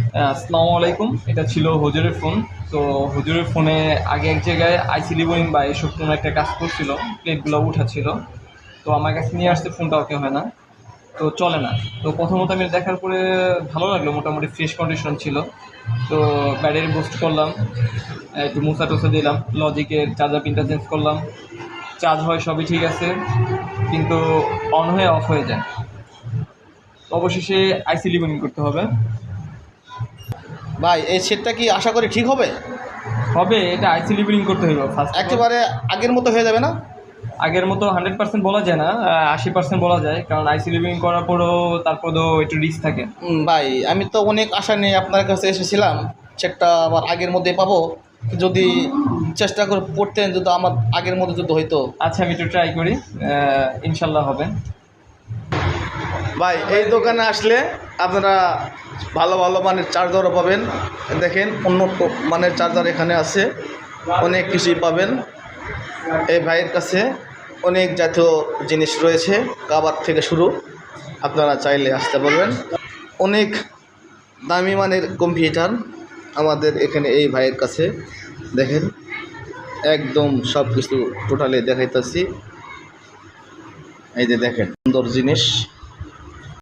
আসসালামু আলাইকুম। এটা ছিল হুজুরের ফোন। তো হুজুরের ফোনে আগে এক জায়গায় আইসি লিবোইং বা এসব কোনো একটা কাজ করছিল, প্লেটগুলো উঠাচ্ছিল। তো আমার কাছে নিয়ে আসতে ফোনটা ওকে হয় না, তো চলে না। তো প্রথমত আমি দেখার পরে ভালো লাগলো, মোটামুটি ফ্রেশ কন্ডিশন ছিল। তো ব্যাটারি বুস্ট করলাম, একটু মুছা টুসা দিলাম, লজিকের চার্জার পিনটা চেঞ্জ করলাম, চার্জ হয় সবই ঠিক আছে, কিন্তু অন হয়ে অফ হয়ে যায়। তো অবশেষে আইসি লিবোইং করতে হবে। ভাই এই সেটটা কি আশা করি ঠিক হবে? হবে, এটা আইসি লিবোইং করতে হবে ফার্স্ট। একেবারে আগের মতো হয়ে যাবে না? আগের মতো 100% বলা যায় না, 80% বলা যায়, কারণ আইসি লিভিং করার পরেও তারপরেও একটু রিস্ক থাকে। ভাই আমি তো অনেক আশা নিয়ে আপনার কাছে এসেছিলাম, সেটটা আবার আগের মধ্যে পাবো। যদি চেষ্টা করে পড়তেন, যদি আমার আগের মধ্যে যদি হইতো। আচ্ছা, আমি একটু ট্রাই করি, ইনশাল্লাহ হবে। ভাই এই দোকানে আসলে আপনারা ভালো ভালো মানের চার্জারও পাবেন। দেখেন উন্নত মানের চার্জার এখানে আছে, অনেক কিছুই পাবেন। এই ভাইয়ের কাছে অনেক জাতীয় জিনিস রয়েছে, কাবার থেকে শুরু, আপনারা চাইলে আসতে পারবেন। অনেক দামি মানের কম্পিউটার আমাদের এখানে এই ভাইয়ের কাছে। দেখেন একদম সব কিছু টোটালি দেখাইতেছি। এই যে দেখেন সুন্দর জিনিস।